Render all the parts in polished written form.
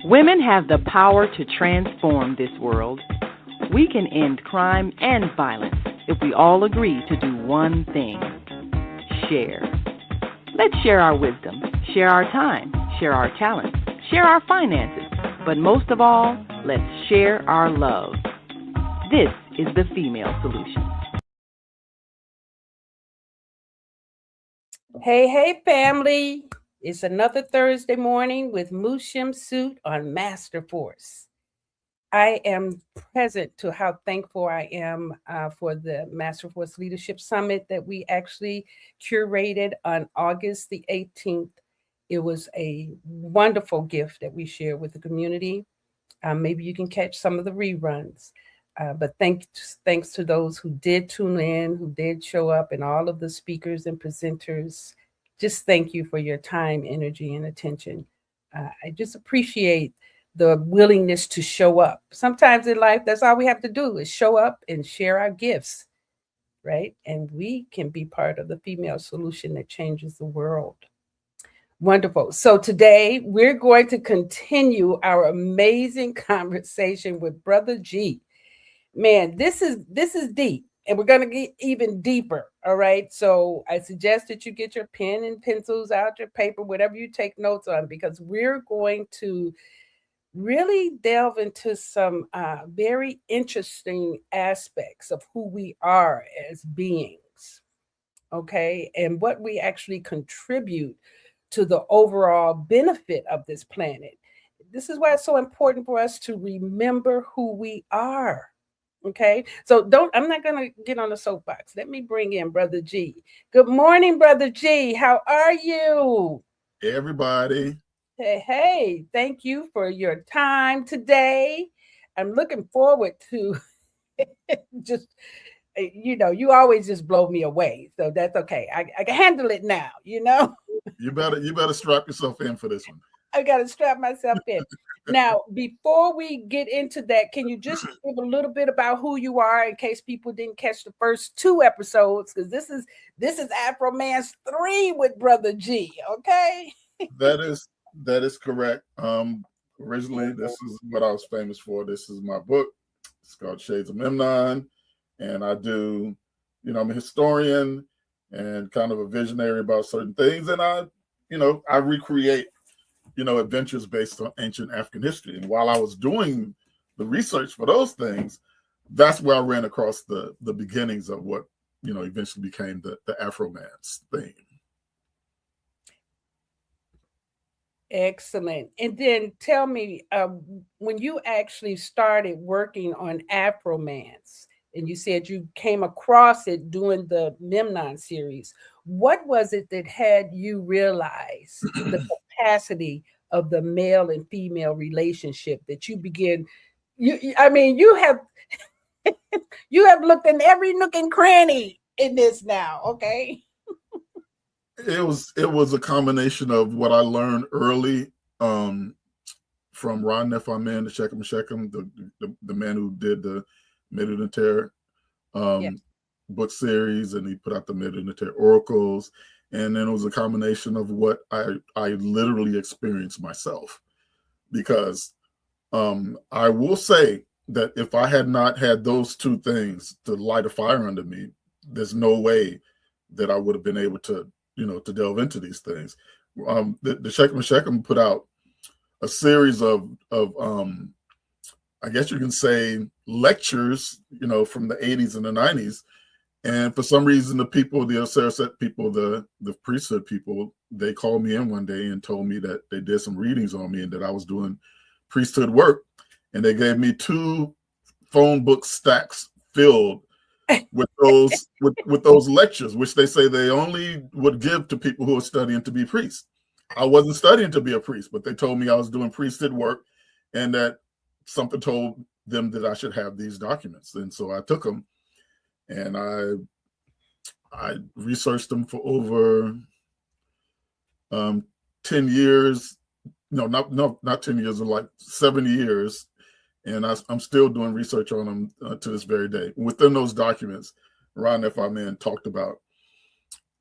Women have the power to transform this world. We can end crime and violence if we all agree to do one thing: share. Let's share our wisdom, share our time, share our talents, share our finances, but most of all, let's share our love. This is the Female Solution. Hey, family. It's another Thursday morning with Mu Shemsu-t on Master Force. I am present to how thankful I am for the Master Force Leadership Summit that we actually curated on August the 18th. It was a wonderful gift that we shared with the community. Maybe you can catch some of the reruns. But thanks to those who did tune in, who did show up, and all of the speakers and presenters. Just thank you for your time, energy, and attention. I just appreciate the willingness to show up. Sometimes in life, that's all we have to do is show up and share our gifts, right? And we can be part of the female solution that changes the world. Wonderful. So today we're going to continue our amazing conversation with Brotha G. Man, this is deep, and we're going to get even deeper. All right. So I suggest that you get your pen and pencils out, your paper, whatever you take notes on, because we're going to really delve into some very interesting aspects of who we are as beings. Okay. And what we actually contribute to the overall benefit of this planet. This is why it's so important for us to remember who we are. Okay, so I'm not going to get on the soapbox. Let me bring in Brotha G. Good morning, Brotha G. How are you? Hey, everybody. Hey, thank you for your time today. I'm looking forward to just, you always just blow me away. So that's okay. I can handle it now, You better strap yourself in for this one. I got to strap myself in. Now, before we get into that, can you just give a little bit about who you are in case people didn't catch the first 2 episodes? Because this is Afromance 3 with Brotha G. Okay. That is correct. Originally, this is what I was famous for. This is my book. It's called Shades of Memnon, and I do, I'm a historian and kind of a visionary about certain things, and I recreate adventures based on ancient African history. And while I was doing the research for those things, that's where I ran across the beginnings of what, eventually became the Afromance thing. Excellent. And then tell me, when you actually started working on Afromance, and you said you came across it doing the Memnon series, what was it that had you realize the capacity of the male and female relationship that you begin? You have you have looked in every nook and cranny in this now, okay? It was a combination of what I learned early from Ron Nefaman, the Shechem, the man who did the Midden book series, and he put out the Midden Oracles. And then it was a combination of what I literally experienced myself. Because I will say that if I had not had those 2 things to light a fire under me, there's no way that I would have been able to, to delve into these things. The Shechem put out a series of I guess you can say lectures, from the 80s and the 90s. And for some reason, the people, the Osiriset people, the priesthood people, they called me in one day and told me that they did some readings on me and that I was doing priesthood work. And they gave me 2 phone book stacks filled with those lectures, which they say they only would give to people who are studying to be priests. I wasn't studying to be a priest, but they told me I was doing priesthood work and that something told them that I should have these documents. And so I took them. And I researched them for over 10 years. No, not 10 years, like 7 years. And I'm still doing research on them to this very day. Within those documents, Ron Nefaman talked about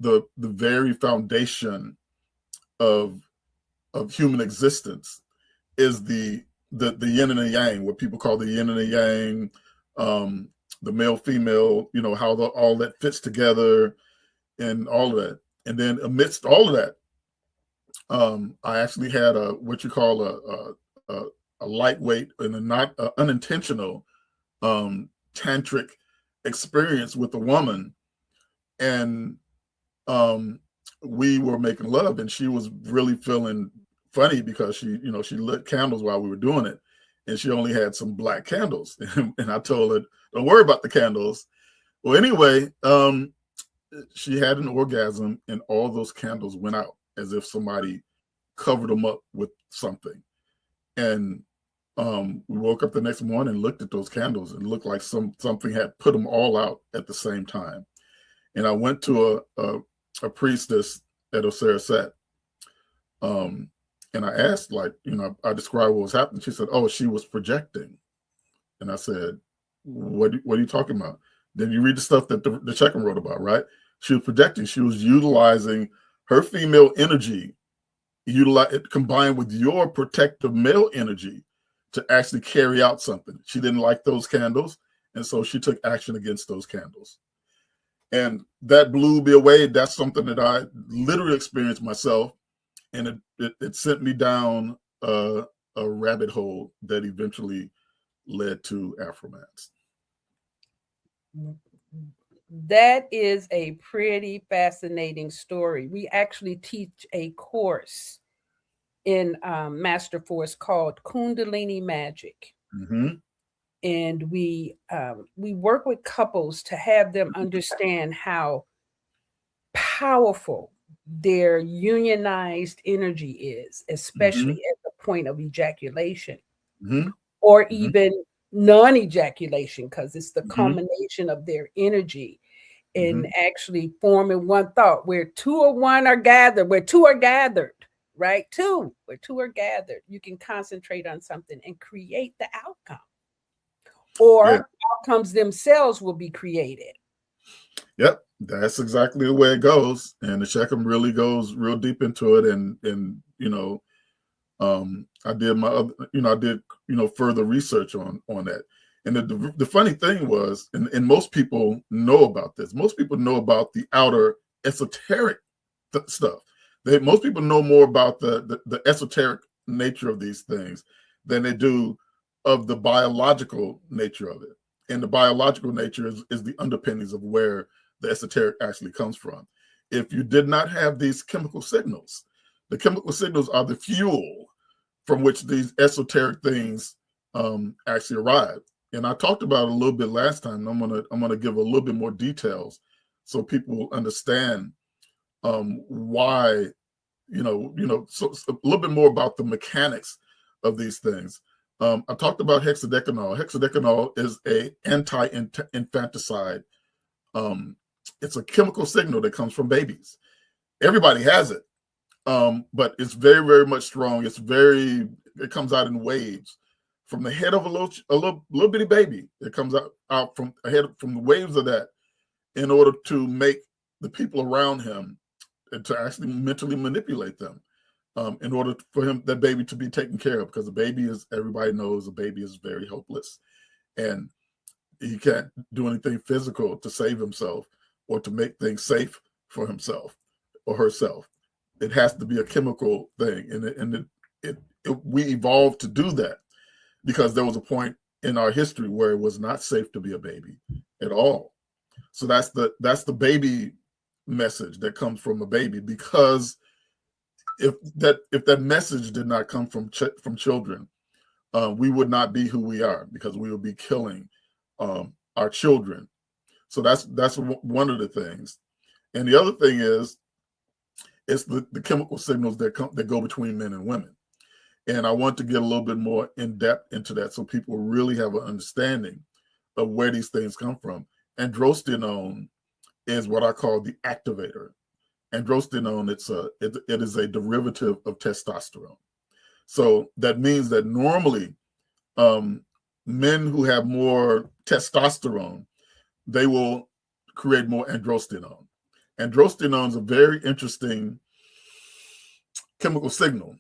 the very foundation of human existence is the yin and the yang, what people call the yin and the yang, the male female, how all that fits together and all of that. And then amidst all of that, I actually had what you call a lightweight and a not unintentional tantric experience with a woman, and we were making love, and she was really feeling funny because she lit candles while we were doing it, and she only had some black candles, and I told her, don't worry about the candles. Well, anyway, she had an orgasm, and all those candles went out as if somebody covered them up with something. And we woke up the next morning and looked at those candles, and it looked like something had put them all out at the same time. And I went to a priestess at Osiris-Set, and I asked, I described what was happening. She said, "Oh, she was projecting." And I said, what are you talking about? Then you read the stuff that the Checkam wrote about, right? She was projecting. She was utilizing her female energy, combined with your protective male energy, to actually carry out something. She didn't like those candles, and so she took action against those candles. And that blew me away. That's something that I literally experienced myself, and it sent me down a rabbit hole that eventually led to Afromance. That is a pretty fascinating story. We actually teach a course in Master Force called Kundalini Magic. Mm-hmm. And we work with couples to have them understand how powerful their unionized energy is, especially at the point of ejaculation, or even non-ejaculation, because it's the culmination of their energy and actually forming one thought. Where two or one are gathered, where two are gathered, right? Where two are gathered, you can concentrate on something and create the outcome. Or outcomes themselves will be created. Yep, that's exactly the way it goes. And the Checkam really goes real deep into it. And I did further research on that. And the funny thing was, and most people know about this. Most people know about the outer esoteric stuff. Most people know more about the esoteric nature of these things than they do of the biological nature of it. And the biological nature is the underpinnings of where the esoteric actually comes from. If you did not have these chemical signals, the chemical signals are the fuel from which these esoteric things actually arrive. And I talked about it a little bit last time. I'm gonna give a little bit more details so people will understand why, so a little bit more about the mechanics of these things. I talked about hexadecanol. Hexadecanol is a anti-infanticide. It's a chemical signal that comes from babies. Everybody has it, but it's very, very much strong. It comes out in waves from the head of a little bitty baby. It comes out from the waves of that, in order to make the people around him, and to actually mentally manipulate them, in order for that baby to be taken care of, because everybody knows a baby is very helpless, and he can't do anything physical to save himself or to make things safe for himself or herself. It has to be a chemical thing, and we evolved to do that because there was a point in our history where it was not safe to be a baby at all. So that's the baby message that comes from a baby, because if that message did not come from children, we would not be who we are, because we would be killing our children. So that's one of the things. And the other thing is, it's the chemical signals that go between men and women. And I want to get a little bit more in depth into that, so people really have an understanding of where these things come from. Androstenone is what I call the activator. Androstenone, it is a derivative of testosterone. So that means that normally men who have more testosterone, they will create more androstenone. Androstenone is a very interesting chemical signal.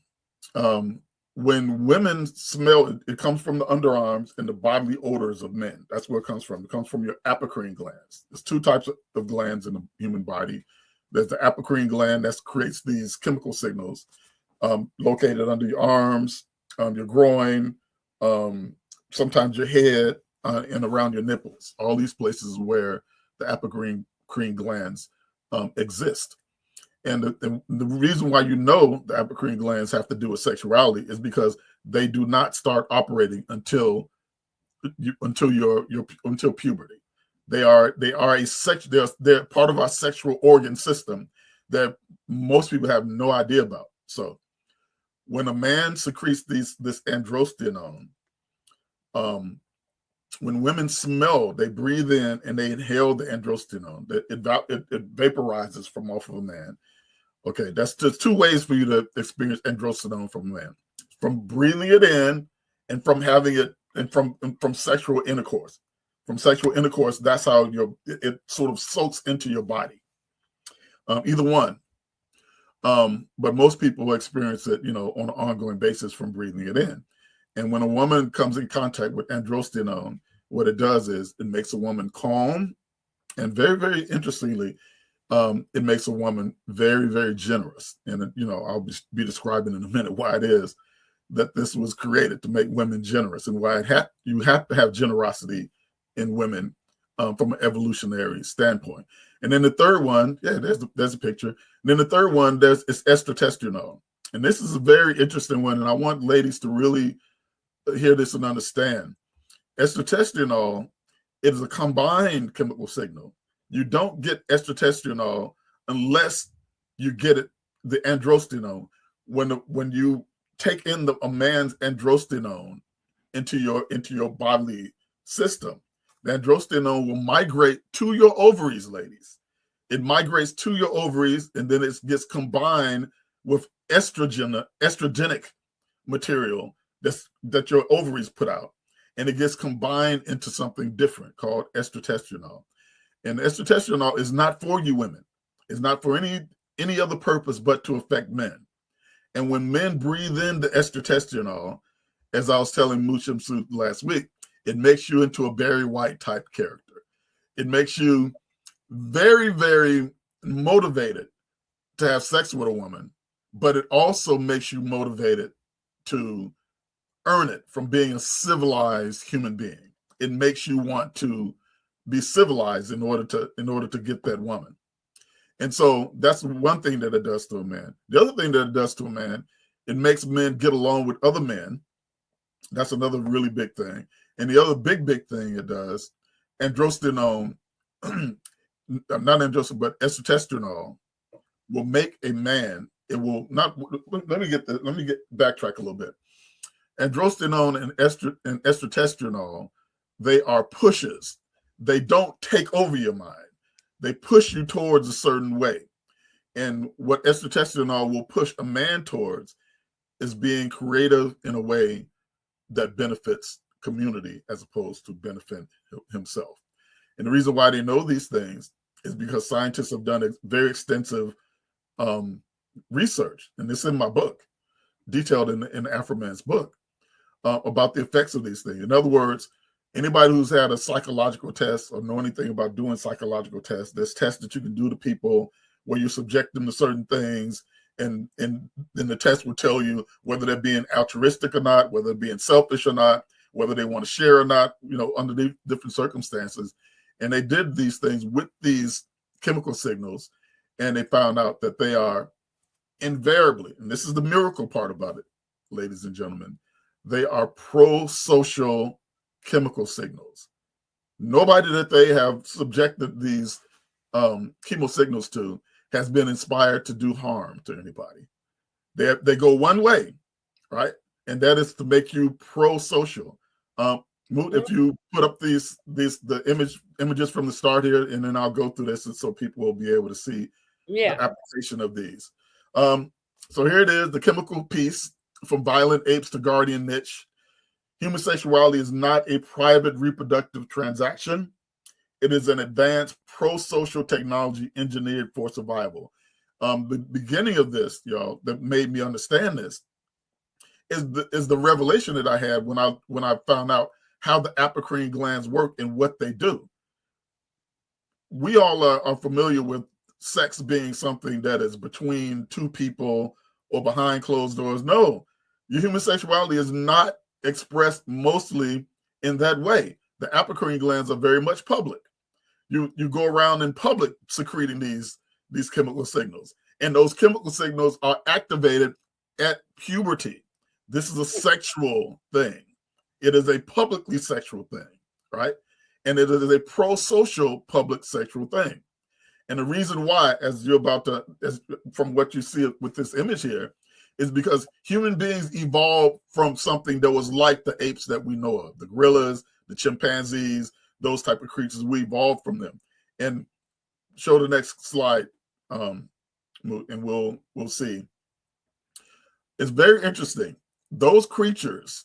When women smell, it comes from the underarms and the bodily odors of men. That's where it comes from. It comes from your apocrine glands. There's two types of glands in the human body. There's the apocrine gland that creates these chemical signals, located under your arms, your groin, sometimes your head, and around your nipples. All these places where the apocrine glands exist. And the reason why you know the apocrine glands have to do with sexuality is because they do not start operating until puberty. They're part of our sexual organ system that most people have no idea about. So when a man secretes this androstenone, when women smell, they breathe in and they inhale the androstenone. It vaporizes from off of a man. Okay, that's just two ways for you to experience androstenone from a man: from breathing it in, and from having it, and from sexual intercourse. From sexual intercourse, that's how it sort of soaks into your body. Either one, but most people experience it, on an ongoing basis from breathing it in. And when a woman comes in contact with androstenone, what it does is it makes a woman calm, and very, very interestingly, it makes a woman very, very generous. And, I'll be describing in a minute why it is that this was created to make women generous, and why you have to have generosity in women from an evolutionary standpoint. And then the third one, there's a picture. And then the third one, is estrotestosterone. And this is a very interesting one, and I want ladies to really hear this and understand. Estrotestosterone is a combined chemical signal. You don't get estrotestosterone unless you get the androstenone. When you take in a man's androstenone into your bodily system, the androstenone will migrate to your ovaries, ladies. It migrates to your ovaries, and then it gets combined with estrogenic material that your ovaries put out, and it gets combined into something different called estrotestosterone. And estrotestosterone is not for you women. It's not for any other purpose but to affect men. And when men breathe in the estrotestosterone, as I was telling Mu Shemsu-t last week, it makes you into a Barry White type character. It makes you very, very motivated to have sex with a woman, but it also makes you motivated to earn it from being a civilized human being. It makes you want to be civilized in order to get that woman. And so that's one thing that it does to a man. The other thing that it does to a man, it makes men get along with other men. That's another really big thing. And the other big thing it does, androstenone, not androstenone, but estrotestosterone will make a man, it will not, let me backtrack a little bit. Androstenone and estrotestosterone, they are pushes. They don't take over your mind. They push you towards a certain way. And what estrotestosterone will push a man towards is being creative in a way that benefits community as opposed to benefit himself. And the reason why they know these things is because scientists have done very extensive research, and it's in my book, detailed in the Afromance book, about the effects of these things. In other words, anybody who's had a psychological test or know anything about doing psychological tests, there's tests that you can do to people where you subject them to certain things, and then the test will tell you whether they're being altruistic or not, whether they're being selfish or not, whether they want to share or not, under the different circumstances. And they did these things with these chemical signals, and they found out that they are invariably, and this is the miracle part about it, ladies and gentlemen, they are pro-social chemical signals. Nobody that they have subjected these chemo signals to has been inspired to do harm to anybody. They go one way, right? And that is to make you pro-social. If you put up the images from the start here, and then I'll go through this so people will be able to see the application of these. So here it is, the chemical piece, from violent apes to guardian niche. Human sexuality is not a private reproductive transaction. It is an advanced pro-social technology engineered for survival. The beginning of this, y'all, that made me understand this is the revelation that I had when I found out how the apocrine glands work and what they do. We all are familiar with sex being something that is between two people or behind closed doors. No, your human sexuality is not expressed mostly in that way. The apocrine glands are very much public. You go around in public secreting these chemical signals, and those chemical signals are activated at puberty. This is a sexual thing. It is a publicly sexual thing, right? And it is a pro-social public sexual thing. And the reason why, as from what you see with this image here, is because human beings evolved from something that was like the apes that we know of, the gorillas, the chimpanzees, those type of creatures. We evolved from them. And show the next slide, and we'll see. It's very interesting. Those creatures,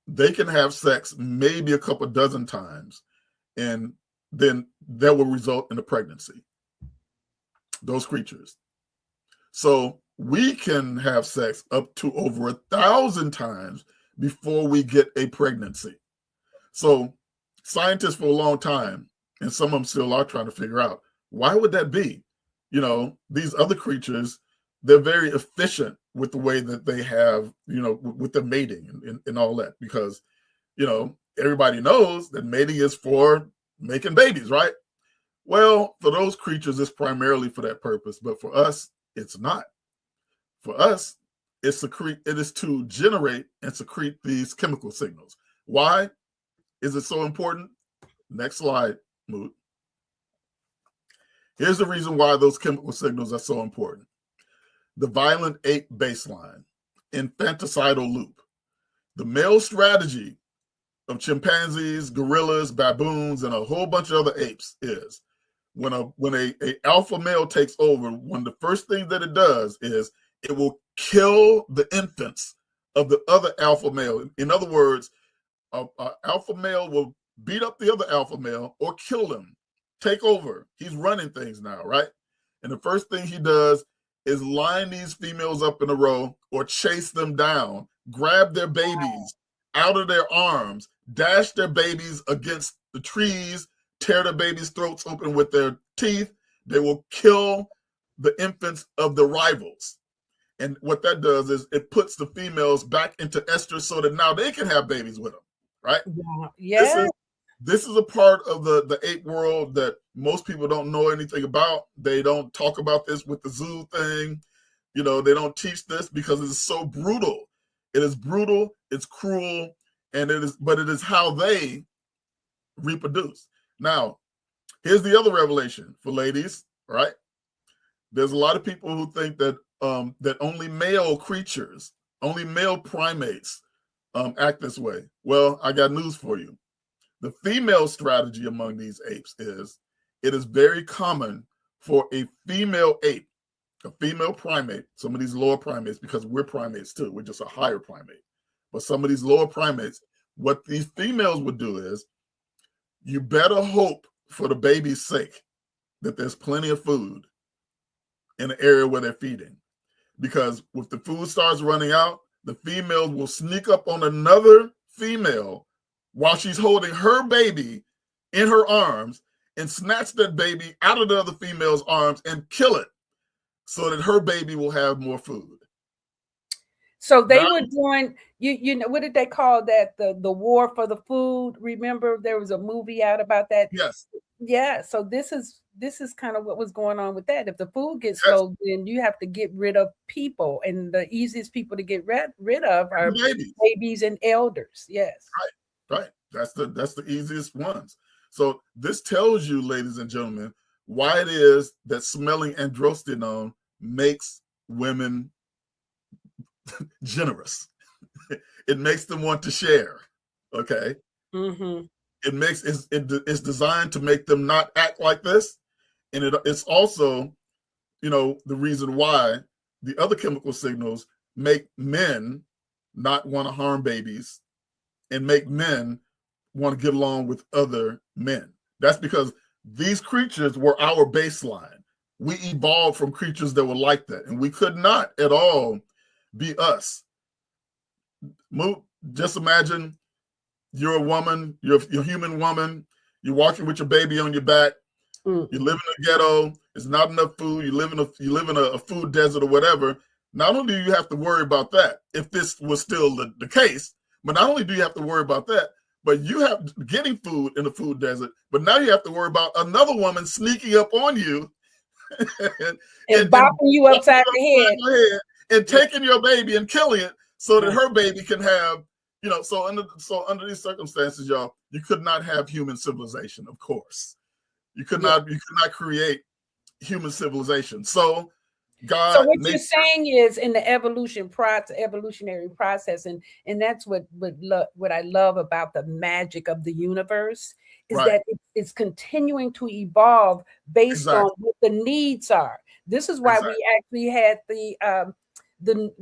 they can have sex maybe a couple dozen times, and then that will result in a pregnancy. Those creatures. So we can have sex up to over 1,000 times before we get a pregnancy. So scientists for a long time, and some of them still are trying to figure out, why would that be? You know, these other creatures, they're very efficient with the way that they have, you know, with the mating and all that, because, you know, everybody knows that mating is for making babies, right? Well, for those creatures, it's primarily for that purpose, but for us, it's not. For us, it is to generate and secrete these chemical signals. Why is it so important? Next slide, Moot. Here's the reason why those chemical signals are so important. The violent ape baseline, infanticidal loop. The male strategy of chimpanzees, gorillas, baboons, and a whole bunch of other apes is when a alpha male takes over, one of the first things that it does is it will kill the infants of the other alpha male. In other words, an alpha male will beat up the other alpha male or kill him, take over. He's running things now, right? And the first thing he does is line these females up in a row or chase them down, grab their babies out of their arms, dash their babies against the trees, tear the babies' throats open with their teeth. They will kill the infants of the rivals. And what that does is it puts the females back into estrus so that now they can have babies with them, right? Yeah. This is a part of the ape world that most people don't know anything about. They don't talk about this with the zoo thing. You know, they don't teach this because it's so brutal. It is brutal, it's cruel, and it is how they reproduce. Now, here's the other revelation for ladies, right? There's a lot of people who think that that only male creatures, only male primates act this way. Well, I got news for you. The female strategy among these apes is it is very common for a female ape, a female primate, some of these lower primates, because we're primates too, we're just a higher primate. But some of these lower primates, what these females would do is you better hope for the baby's sake that there's plenty of food in the area where they're feeding. Because if the food starts running out, the females will sneak up on another female while she's holding her baby in her arms and snatch that baby out of the other female's arms and kill it so that her baby will have more food. So they were doing, you know, what did they call that? The war for the food. Remember, there was a movie out about that. Yes. Yeah. So this is kind of what was going on with that. If the food gets low, then you have to get rid of people, and the easiest people to get rid of are babies and elders. Yes. Right. That's the easiest ones. So this tells you, ladies and gentlemen, why it is that smelling androstenone makes women generous. It makes them want to share. Okay. Mm-hmm. It's designed to make them not act like this, and it's also, you know, the reason why the other chemical signals make men not want to harm babies and make men want to get along with other men. That's because these creatures were our baseline. We evolved from creatures that were like that, and we could not at all be us Just imagine you're a woman, you're a human woman, you're walking with your baby on your back, you live in a ghetto, there's not enough food, you live in a food desert or whatever. Not only do you have to worry about that, if this was still the case, but not only do you have to worry about that, but you have getting food in the food desert, but now you have to worry about another woman sneaking up on you and bopping you upside the head and taking your baby and killing it so that her baby can have, so under these circumstances, y'all, you could not have human civilization, of course. You could not create human civilization. So God. So what you're saying is in the evolutionary process, and that's what I love about the magic of the universe is that it's continuing to evolve based on what the needs are. This is why we actually had the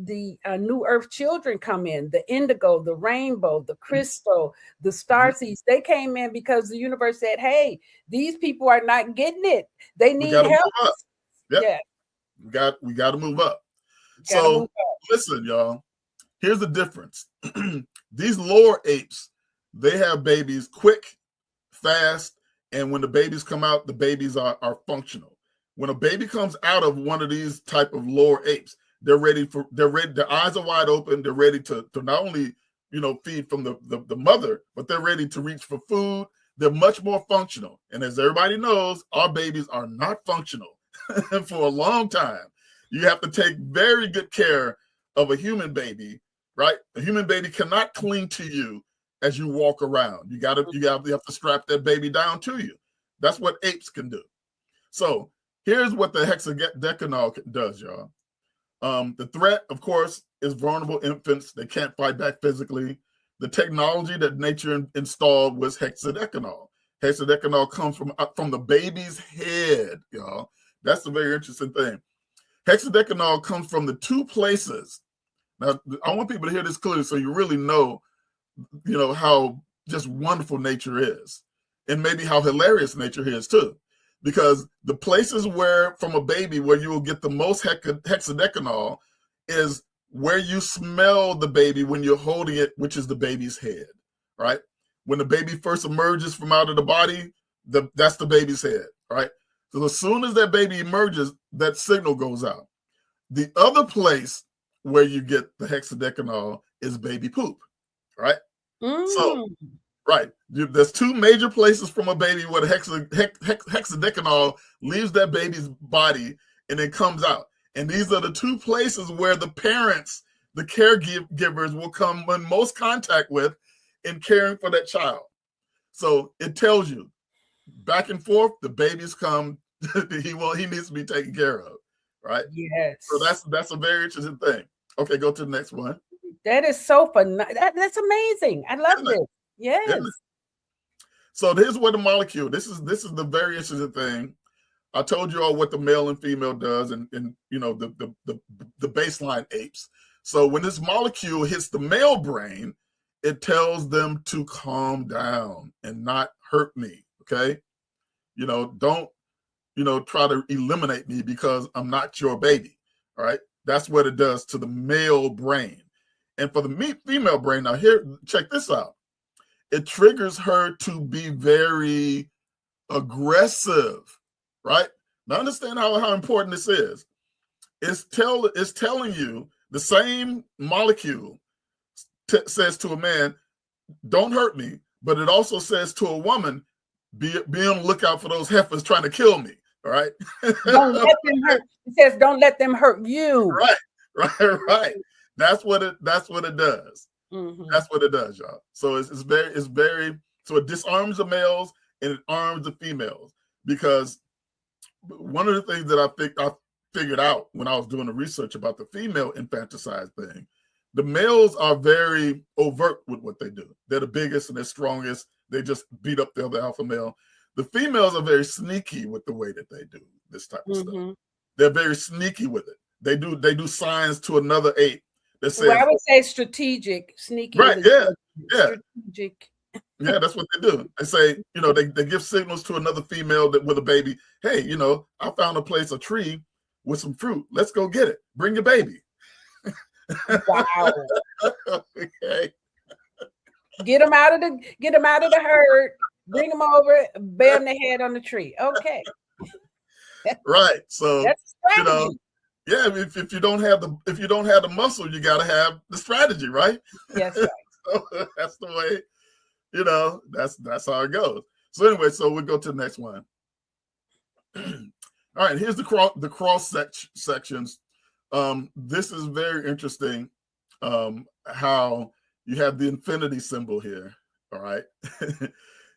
New Earth children come in, the indigo, the rainbow, the crystal, the starseeds. They came in because the universe said, hey, these people are not getting it. They need help. Yep. Yeah. We got to move up. So listen, y'all, here's the difference. These lower apes, they have babies quick, fast, and when the babies come out, the babies are functional. When a baby comes out of one of these type of lower apes, they're ready, their eyes are wide open, they're ready to not only feed from the mother, but they're ready to reach for food. They're much more functional. And as everybody knows, our babies are not functional for a long time. You have to take very good care of a human baby, right? A human baby cannot cling to you as you walk around. You have to strap that baby down to you. That's what apes can do. So here's what the hexadecanol does, y'all. The threat, of course, is vulnerable infants. They can't fight back physically. The technology that nature installed was hexadecanol. Hexadecanol comes from the baby's head, y'all. That's a very interesting thing. Hexadecanol comes from the two places. Now, I want people to hear this clearly so you really know, how just wonderful nature is, and maybe how hilarious nature is too. Because the places where, from a baby, where you will get the most hexadecanol is where you smell the baby when you're holding it, which is the baby's head, right? When the baby first emerges from out of the body, that's the baby's head, right? So as soon as that baby emerges, that signal goes out. The other place where you get the hexadecanol is baby poop, right? So, right, there's two major places from a baby where the hexadecanol leaves that baby's body and then comes out. And these are the two places where the parents, the caregivers, will come in most contact with in caring for that child. So it tells you, back and forth, the babies come. he needs to be taken care of, right? Yes. So that's a very interesting thing. Okay, go to the next one. That is so fun. That's amazing. I love this. Yes. So here's what the molecule. This is the very interesting thing. I told you all what the male and female does, and the baseline apes. So when this molecule hits the male brain, it tells them to calm down and not hurt me. Okay, don't try to eliminate me because I'm not your baby. All right, that's what it does to the male brain. And for the female brain, now here, check this out. It triggers her to be very aggressive, right? Now understand how important this is. It's telling you the same molecule says to a man, don't hurt me, but it also says to a woman, be on the lookout for those heifers trying to kill me. All right. Don't let them hurt. It says, don't let them hurt you. Right. That's what it does. Mm-hmm. That's what it does, y'all. So it's very so it disarms the males and it arms the females, because one of the things that I figured out when I was doing the research about the female infanticide thing, the males are very overt with what they do. They're the biggest and they're strongest. They just beat up the other alpha male. The females are very sneaky with the way that they do this type of stuff. They're very sneaky with it. They do signs to another ape that says, I would say strategic, sneaky. Right, yeah. Strategic. Yeah, that's what they do. They say, they give signals to another female with a baby. Hey, I found a tree with some fruit. Let's go get it. Bring your baby. Wow. Okay. Get them out of the herd, bring them over, bam their head on the tree. Okay. Right. So, That's you know, strategy. yeah, if you don't have the muscle, you got to have the strategy, right? Yes, right. So that's the way, you know, that's how it goes. So anyway, so we'll go to the next one. All right, here's the cross sections. This is very interesting. How you have the infinity symbol here. All right,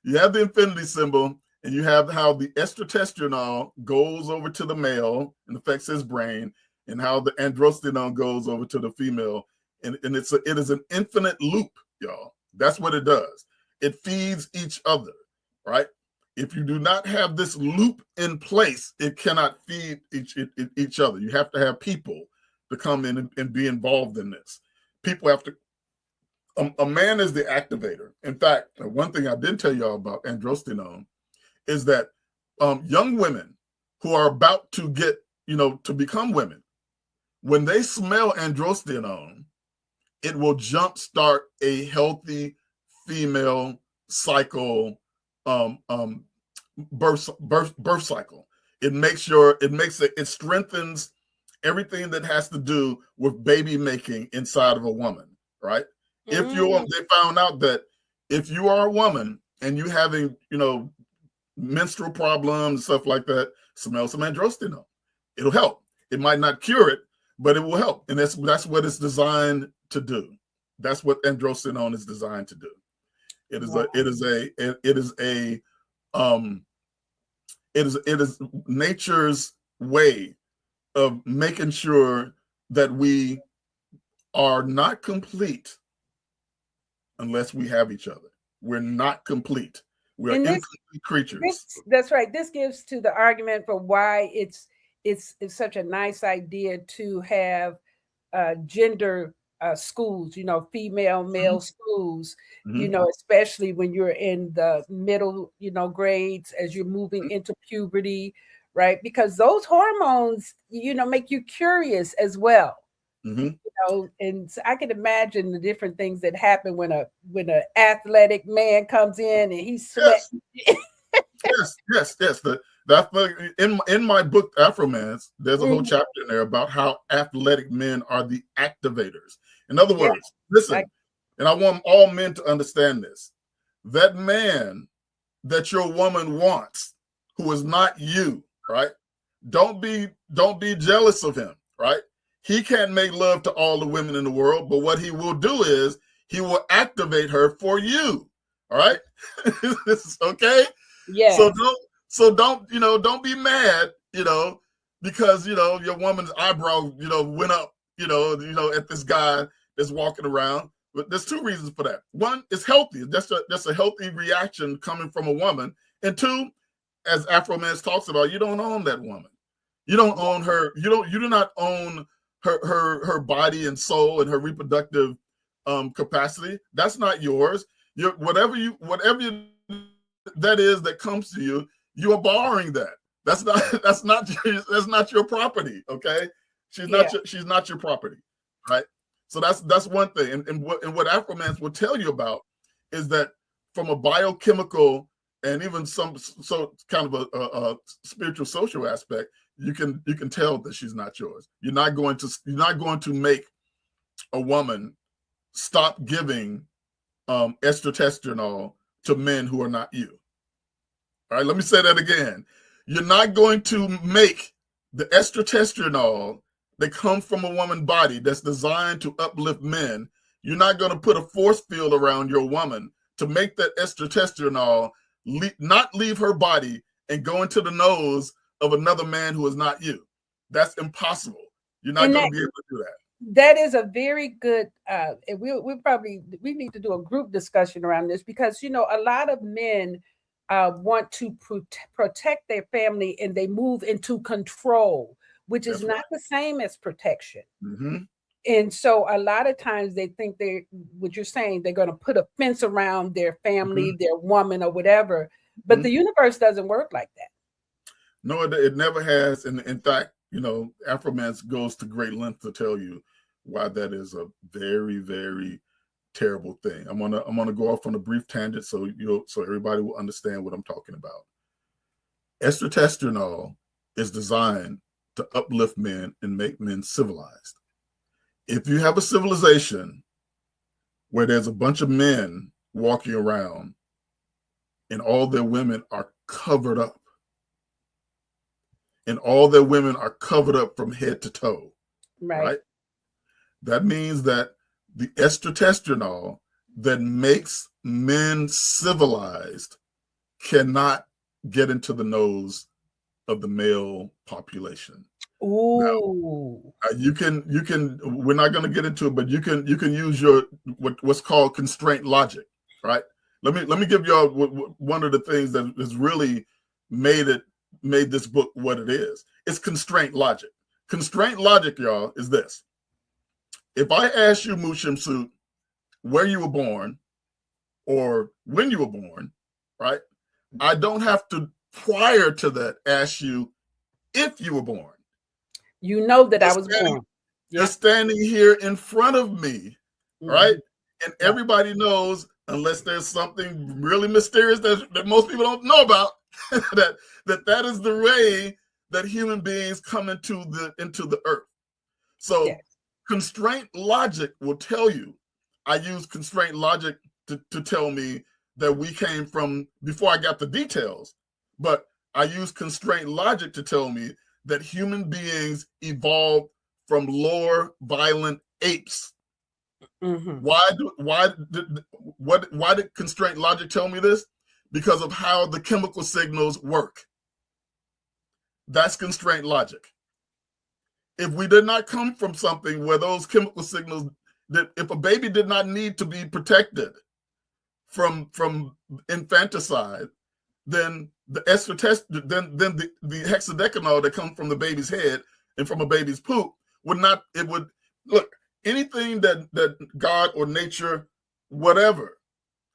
you have the infinity symbol, and you have how the estrotestosterone goes over to the male and affects his brain, and how the androstenone goes over to the female, and it is an infinite loop, y'all. That's what it does. It feeds each other, right? If you do not have this loop in place, it cannot feed each other. You have to have people to come in and be involved in this. People have to. A man is the activator. In fact, one thing I didn't tell y'all about androstenone is that young women who are about to get, to become women, when they smell androstenone, it will jumpstart a healthy female cycle, birth cycle. It strengthens everything that has to do with baby making inside of a woman, right? They found out that if you are a woman and you having, menstrual problems, stuff like that, smell some androstenone. It'll help. It might not cure it, but it will help. And that's what it's designed to do. That's what androstenone is designed to do. It is nature's way of making sure that we are not complete unless we have each other. We're not complete. We're incomplete creatures. That's right. This gives to the argument for why it's such a nice idea to have gender schools, female, male schools, especially when you're in the middle, grades as you're moving into puberty, right? Because those hormones, make you curious as well. And so I can imagine the different things that happen when an athletic man comes in and he's sweating. Yes. In my book Afromance, there's a whole chapter in there about how athletic men are the activators. In other words, listen, and I want all men to understand this. That man that your woman wants, who is not you, right? Don't be jealous of him, right? He can't make love to all the women in the world, but what he will do is he will activate her for you. All right. This is okay. Yeah. Don't be mad, because your woman's eyebrow, went up, at this guy that's walking around. But there's two reasons for that. One, it's healthy. That's a healthy reaction coming from a woman. And two, as Afromance talks about, you don't own that woman. You don't own her. You do not own her body and soul and her reproductive capacity. That's not yours. Whatever that is that comes to you, you are borrowing that. That's not your property. Okay, she's not your property, right? So that's one thing. And what Afromance will tell you about is that from a biochemical and even some kind of a spiritual social aspect, you can tell that she's not yours. You're not going to make a woman stop giving estrotestosterone to men who are not you. All right, let me say that again. You're not going to make the estrotestosterone that comes from a woman's body that's designed to uplift men. You're not going to put a force field around your woman to make that estrotestosterone not leave her body and go into the nose of another man who is not you. That's impossible. You're not going to be able to do that. That is a very good, and we need to do a group discussion around this because, a lot of men want to protect their family and they move into control, which is not the same as protection. And so a lot of times they think what you're saying, they're going to put a fence around their family, their woman or whatever, but the universe doesn't work like that. No, it never has. And in fact, Afromance goes to great length to tell you why that is a very, very terrible thing. I'm gonna go off on a brief tangent so everybody will understand what I'm talking about. Estrotestosterone is designed to uplift men and make men civilized. If you have a civilization where there's a bunch of men walking around and all their women are covered up, and all their women are covered up from head to toe, right? That means that the estrotestosterone that makes men civilized cannot get into the nose of the male population. Ooh. Now, you can we're not going to get into it, but you can use your what's called constraint logic, right? Let me give y'all one of the things that has really made this book what it is. It's constraint logic. Constraint logic, y'all, is this. If I ask you, Mu Shemsu-t, where you were born or when you were born, right? I don't have to, prior to that, ask you if you were born. You know that I was born. You're standing here in front of me, right? And everybody knows, unless there's something really mysterious that most people don't know about, that is the way that human beings come into the earth. So constraint logic will tell you. I use constraint logic to tell me that we came from before I got the details, but I use constraint logic to tell me that human beings evolved from lower violent apes. Why did constraint logic tell me this? Because of how the chemical signals work. That's constraint logic. If we did not come from something where those chemical signals, that if a baby did not need to be protected from infanticide, then the then the hexadecanol that comes from the baby's head and from a baby's poop look, anything that God or nature, whatever,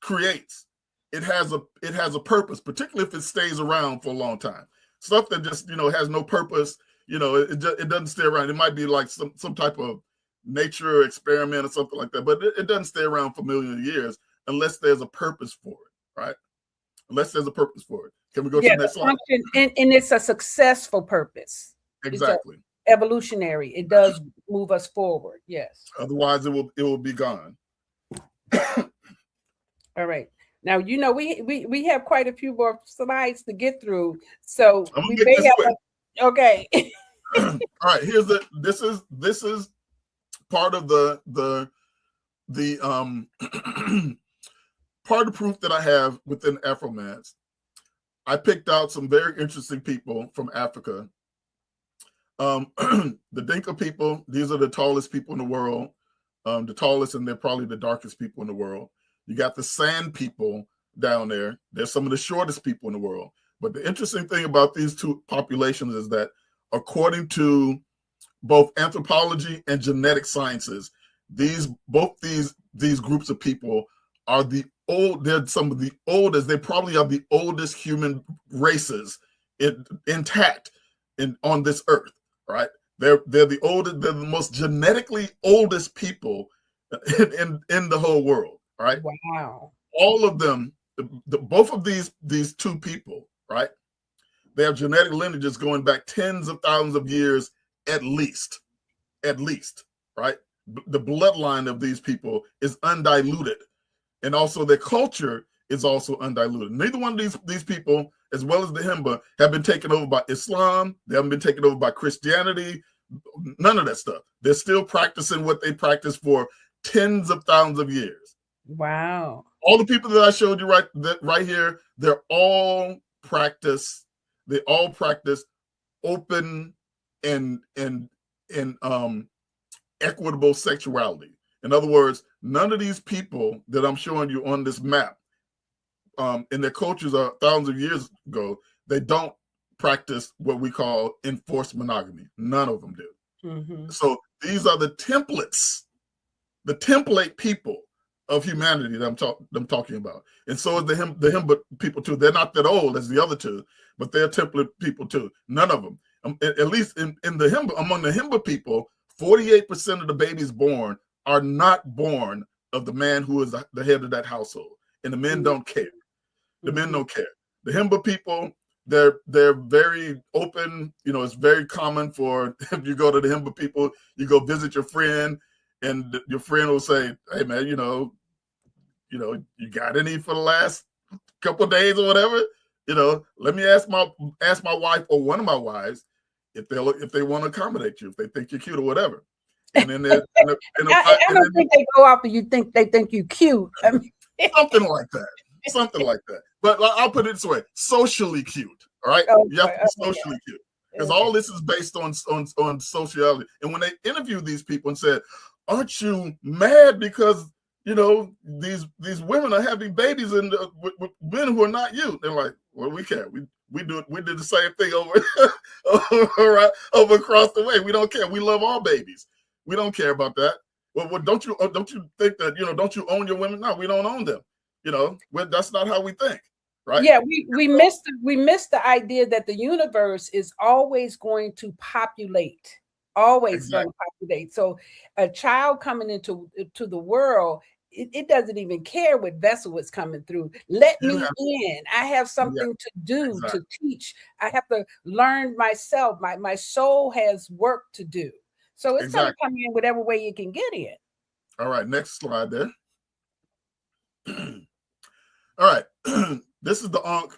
creates, it has a purpose, particularly if it stays around for a long time. Stuff that just has no purpose, it doesn't stay around. It might be like some type of nature experiment or something like that, but it doesn't stay around for millions of years unless there's a purpose for it, right? Unless there's a purpose for it. Can we go to the next slide? And it's a successful purpose. Exactly. Evolutionary. It does move us forward. Yes. Otherwise, it will be gone. All right. Now we have quite a few more slides to get through, so we may have. Okay. All right. This is part of the part of proof that I have within Afromance. I picked out some very interesting people from Africa. The Dinka people, these are the tallest people in the world, the tallest, and they're probably the darkest people in the world. You got the Sand people down there. They're some of the shortest people in the world. But the interesting thing about these two populations is that according to both anthropology and genetic sciences, both these groups of people are they're some of the oldest. They probably are the oldest human races intact on this earth, right? They're the oldest. They're the most genetically oldest people in the whole world, right? Wow! All of them, both of these two people, right? They have genetic lineages going back tens of thousands of years at least, right? The bloodline of these people is undiluted. And also their culture is also undiluted. Neither one of these people, as well as the Himba, have been taken over by Islam. They haven't been taken over by Christianity. None of that stuff. They're still practicing what they practiced for tens of thousands of years. Wow. All the people that I showed you right here, they all practice open and equitable sexuality. In other words, none of these people that I'm showing you on this map, in their cultures are thousands of years ago, they don't practice what we call enforced monogamy. None of them do. So these are the templates, the template people of humanity that I'm talking about. And so is the Himba people too. They're not that old as the other two, but they're template people too. None of them, at least in the Himba, among the Himba people, 48% of the babies born are not born of the man who is the head of that household. And the men don't care. The men don't care. The Himba people, they're very open. You know, it's very common for, if you go to the Himba people, you go visit your friend, and your friend will say, hey man, you you got any for the last couple of days or whatever? You know, let me ask my wife or one of my wives if they want to accommodate you, if they think you're cute or whatever. And then I don't think they go off and they think you cute. I mean, something like that. But I'll put it this way: socially cute. All right, you have to be socially cute, because all this is based on sociality. And when they interviewed these people and said, "Aren't you mad because these women are having babies and with men who are not you?" They're like, "Well, we care. We did the same thing over across the way. We don't care. We love all babies. We don't care about that. Well, don't you think that don't you own your women? No, we don't own them. That's not how we think, right? Yeah, we missed the idea that the universe is always going to populate, going to populate. So a child coming into the world, it doesn't even care what vessel is coming through. Let me in. I have something to do, to teach. I have to learn myself. My soul has work to do. So it's going to come in whatever way you can get in. All right, next slide there. All right, this is the Ankh,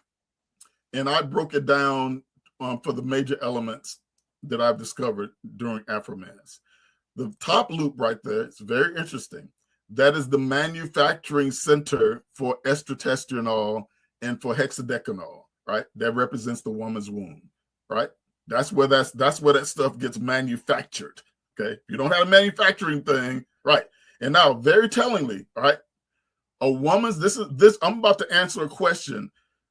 and I broke it down for the major elements that I've discovered during Afromance. The top loop right there, it's very interesting. That is the manufacturing center for estradiol and for hexadecanol, right? That represents the woman's womb, right? That's where that stuff gets manufactured. Okay, you don't have a manufacturing thing, right? And now, very tellingly, all right, a woman's this. I'm about to answer a question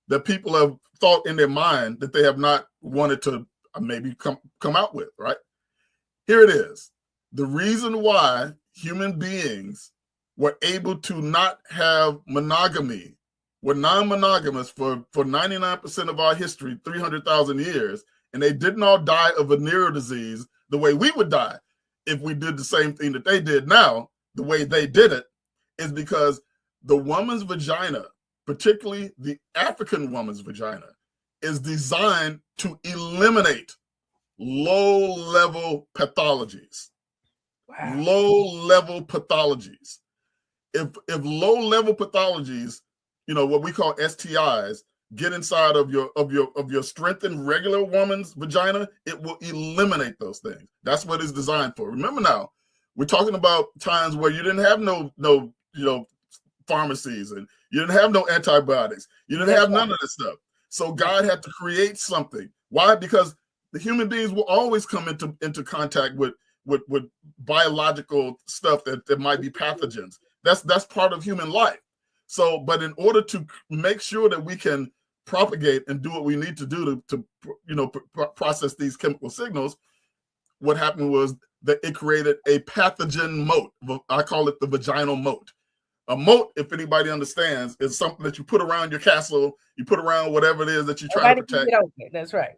that people have thought in their mind that they have not wanted to maybe come out with, right? Here it is. The reason why human beings were able to not have monogamy, were non-monogamous for 99% of our history, 300,000 years, and they didn't all die of venereal disease the way we would die if we did the same thing that they did now, the way they did it, is because the woman's vagina, particularly the African woman's vagina, is designed to eliminate low-level pathologies. Wow. Low-level pathologies. If low-level pathologies, what we call STIs, get inside of your strengthened regular woman's vagina, it will eliminate those things. That's what it's designed for. Remember now, we're talking about times where you didn't have no pharmacies, and you didn't have no antibiotics. You didn't have none of this stuff. So God had to create something. Why? Because the human beings will always come into contact with biological stuff that might be pathogens. That's part of human life. So, but in order to make sure that we can propagate and do what we need to do to process these chemical signals, what happened was that it created a pathogen moat. I call it the vaginal moat. A moat, if anybody understands, is something that you put around your castle, you put around whatever it is that you try to protect. That's right.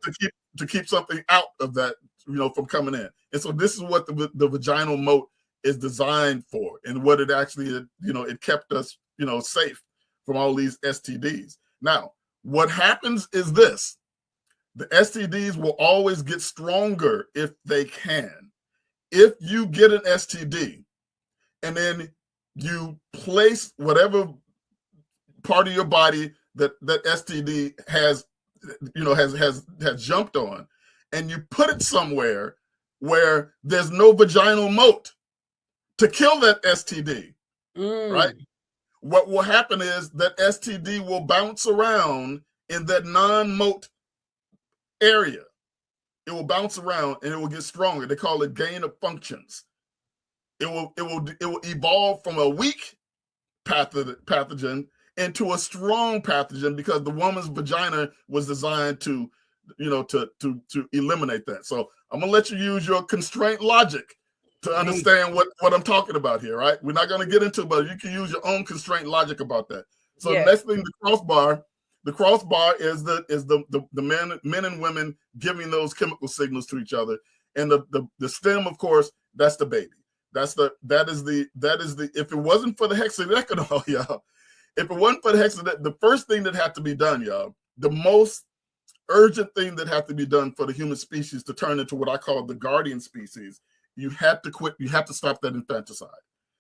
To keep something out of that, from coming in. And so this is what the vaginal moat is designed for, and what it actually, it kept us, safe from all these STDs. Now, what happens is this: the STDs will always get stronger if they can. If you get an STD and then you place whatever part of your body that STD has jumped on, and you put it somewhere where there's no vaginal moat to kill that STD, right? What will happen is that STD will bounce around in that non-moat area. It will bounce around and it will get stronger. They call it gain of functions. It will evolve from a weak pathogen into a strong pathogen, because the woman's vagina was designed to eliminate that. So I'm gonna let you use your constraint logic to understand what I'm talking about here, right? We're not gonna get into it, but you can use your own constraint logic about that. So the next thing, the crossbar is the men and women giving those chemical signals to each other, and the stem, of course, That's the baby. That is the if it wasn't for the hexadecanol, y'all, if it wasn't for the hexadecanol, the first thing that had to be done, y'all, the most urgent thing that had to be done for the human species to turn into what I call the guardian species, you have to quit, you have to stop that infanticide.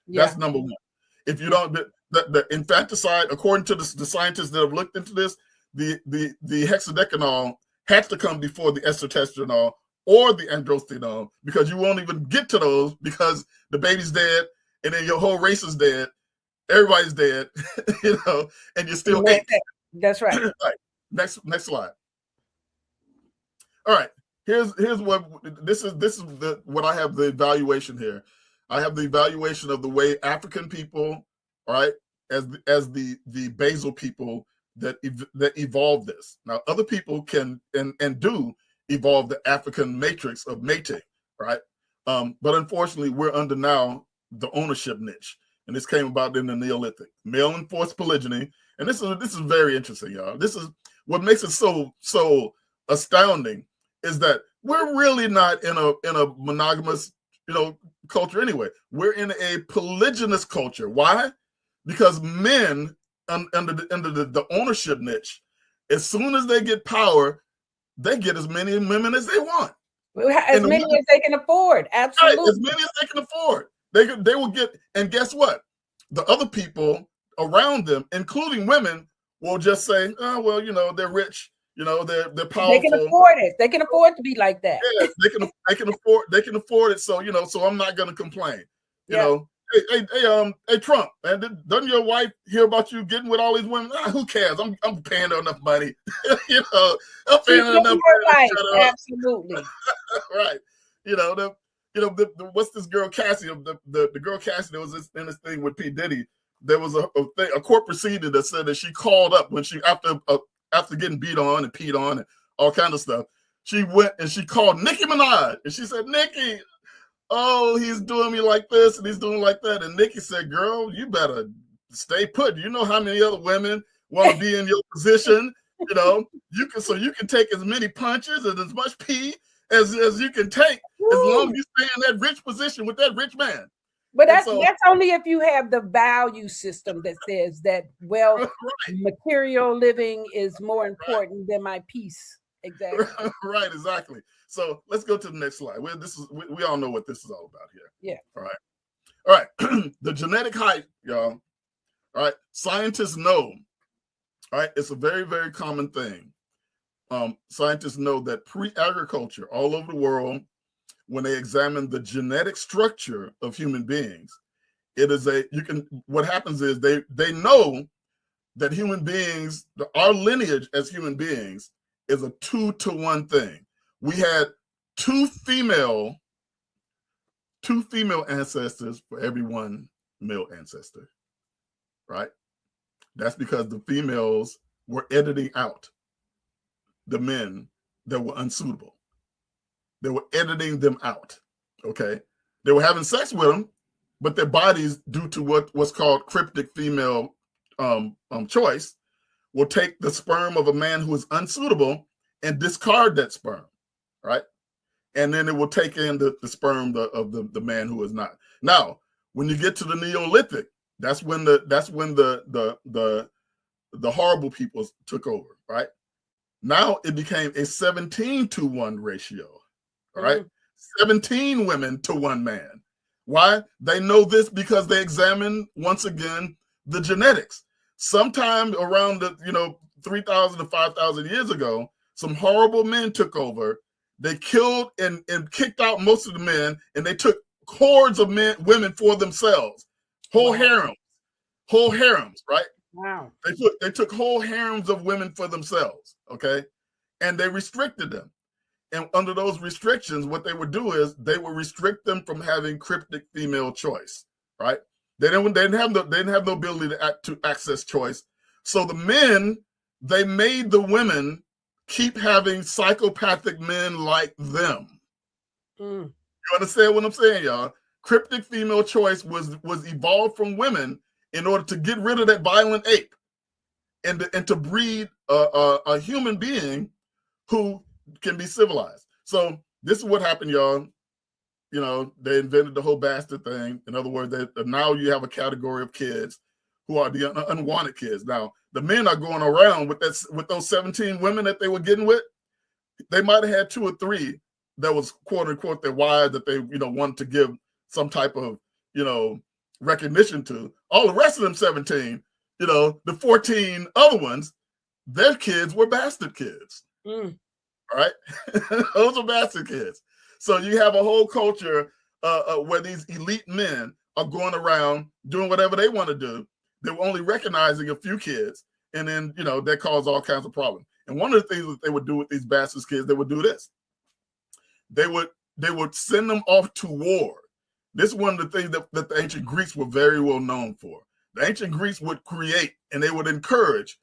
Yeah. That's number one. If you don't, the infanticide, according to the scientists that have looked into this, the hexadecanol has to come before the estrotestosterone or the androstenol, because you won't even get to those because the baby's dead and then your whole race is dead. Everybody's dead, you know, and you're still eight. That's right. Right. Next slide. All right. Here's what this is what I have the evaluation here. I have the evaluation of the way African people, all right, as the basal people that evolved this. Now, other people can and do evolve the African matrix of mating, right? But unfortunately, we're under now the ownership niche, and this came about in the Neolithic, male enforced polygyny, and this is very interesting, y'all. This is what makes it so astounding, is that we're really not in a monogamous, you know, culture anyway. We're in a polygynous culture. Why? Because men under the ownership niche, as soon as they get power, they get as many women as they want. As many as they can afford. Absolutely. Right, as many as they can afford. They will get, and guess what? The other people around them, including women, will just say, oh, well, you know, they're rich, you know, they're powerful. They can afford it. They can afford to be like that. Yeah, they can afford it. So, you know, so I'm not gonna complain. You know, hey, Trump, man, doesn't your wife hear about you getting with all these women? Who cares? I'm paying her enough money. You know, I'm paying her enough money. Absolutely. Right. You know, the what's this girl Cassie? The girl Cassie that was in this thing with P. Diddy. There was a court proceeding that said that she called up when she after getting beat on and peed on and all kind of stuff. She went and she called Nicki Minaj and she said, Nicki, oh, he's doing me like this and he's doing like that. And Nicki said, girl, you better stay put. You know how many other women want to be in your position? You know, you can take as many punches and as much pee as you can take, as long as you stay in that rich position with that rich man. But that's only if you have the value system that says that, well, right. Material living is more important than my peace. Exactly. Right, exactly. So let's go to the next slide. We all know what this is all about here. Yeah. All right. The genetic height, y'all. All right. Scientists know. All right. It's a very, very common thing. Scientists know that pre-agriculture all over the world, when they examine the genetic structure of human beings, what happens is they know that human beings, our lineage as human beings is a 2-to-1 thing. We had two female ancestors for every one male ancestor, right? That's because the females were editing out the men that were unsuitable. They were editing them out, okay? They were having sex with them, but their bodies, due to what's called cryptic female choice, will take the sperm of a man who is unsuitable and discard that sperm, right? And then it will take in the sperm of the man who is not. Now, when you get to the Neolithic, that's when the horrible people took over, right? Now it became a 17-to-1 ratio. All right, 17 women to one man. Why? They know this because they examine, once again, the genetics. Sometime around 3,000 to 5,000 years ago, some horrible men took over. They killed and kicked out most of the men, and they took hordes of women for themselves. Whole harems, right? Wow. They took whole harems of women for themselves, okay? And they restricted them. And under those restrictions, what they would do is they would restrict them from having cryptic female choice, right? They didn't have the ability to access choice. So the men, they made the women keep having psychopathic men like them. You understand what I'm saying, y'all? Cryptic female choice was evolved from women in order to get rid of that violent ape and to breed a human being who can be civilized. So this is what happened, y'all. you know, they invented the whole bastard thing. In other words, now you have a category of kids who are the unwanted kids. Now, the men are going around with those 17 women that they were getting with. They might have had 2 or 3 that was quote unquote their wives that they, you know, wanted to give some type of, you know, recognition to. All the rest of them 17, you know, the 14 other ones, their kids were bastard kids. All right. Those are bastard kids. So you have a whole culture where these elite men are going around doing whatever they want to do. They're only recognizing a few kids, and then, you know, that caused all kinds of problems. And one of the things that they would do with these bastard kids, they would do this. They would send them off to war. This is one of the things that the ancient Greeks were very well known for. The ancient Greeks would create and they would encourage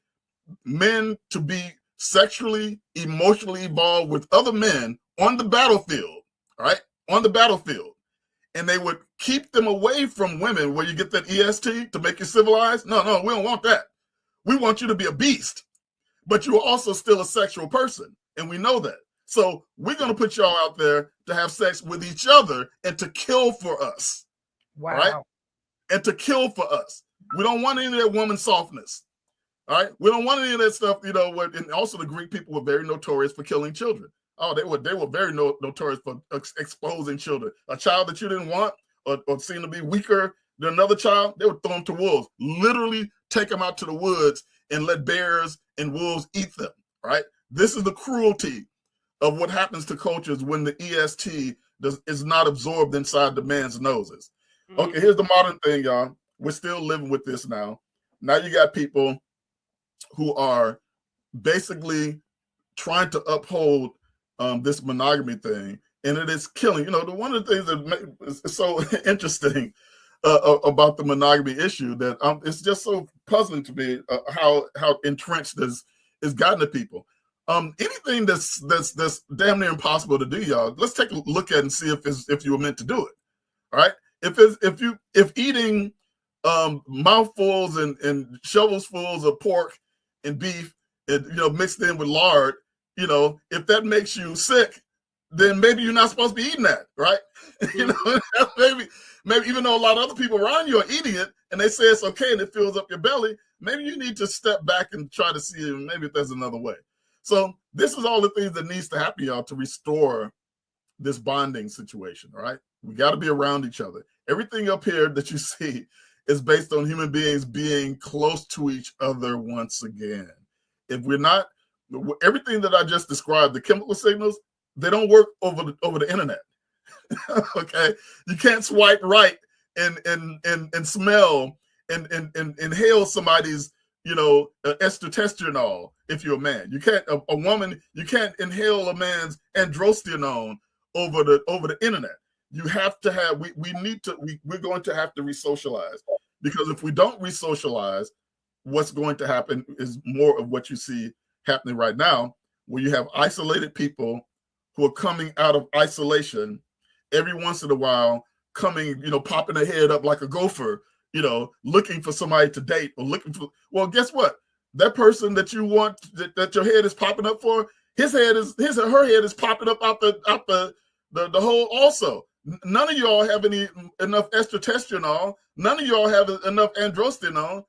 men to be sexually, emotionally involved with other men on the battlefield, right? On the battlefield. And they would keep them away from women where you get that EST to make you civilized. No, we don't want that. We want you to be a beast, but you're also still a sexual person. And we know that. So we're going to put y'all out there to have sex with each other and to kill for us. Wow. Right? And to kill for us. We don't want any of that woman softness. All right. We don't want any of that stuff, you know, and also the Greek people were very notorious for killing children. Oh, they were very notorious for exposing children. A child that you didn't want or seemed to be weaker than another child, they would throw them to wolves. Literally take them out to the woods and let bears and wolves eat them. Right? This is the cruelty of what happens to cultures when the EST is not absorbed inside the man's noses. Okay, here's the modern thing, y'all. We're still living with this now. Now you got people who are basically trying to uphold this monogamy thing, and it is killing. You know, one of the things that is so interesting about the monogamy issue that it's just so puzzling to me how entrenched this has gotten to people. Anything that's damn near impossible to do, y'all. Let's take a look at it and see if you were meant to do it. All right, if eating mouthfuls and shovelfuls of pork and beef, and, you know, mixed in with lard, you know, if that makes you sick, then maybe you're not supposed to be eating that, right? You know, maybe even though a lot of other people around you are eating it and they say it's okay and it fills up your belly, maybe you need to step back and try to see maybe if there's another way. So this is all the things that needs to happen, y'all, to restore this bonding situation, all right? We got to be around each other. Everything up here that you see is based on human beings being close to each other once again. If we're not, everything that I just described, the chemical signals, they don't work over the internet. Okay, you can't swipe right and smell and inhale somebody's, you know, estrotestosterone if you're a man. You can't a woman. You can't inhale a man's androstenone over the internet. You have to have. We're going to have to re-socialize, because if we don't re-socialize, what's going to happen is more of what you see happening right now, where you have isolated people who are coming out of isolation every once in a while, coming, you know, popping their head up like a gopher, you know, looking for somebody to date or looking for, well, guess what? That person that you want, that your head is popping up for, his or her head is popping up out the hole also. None of y'all have enough estrotestosterone. None of y'all have enough androstenone.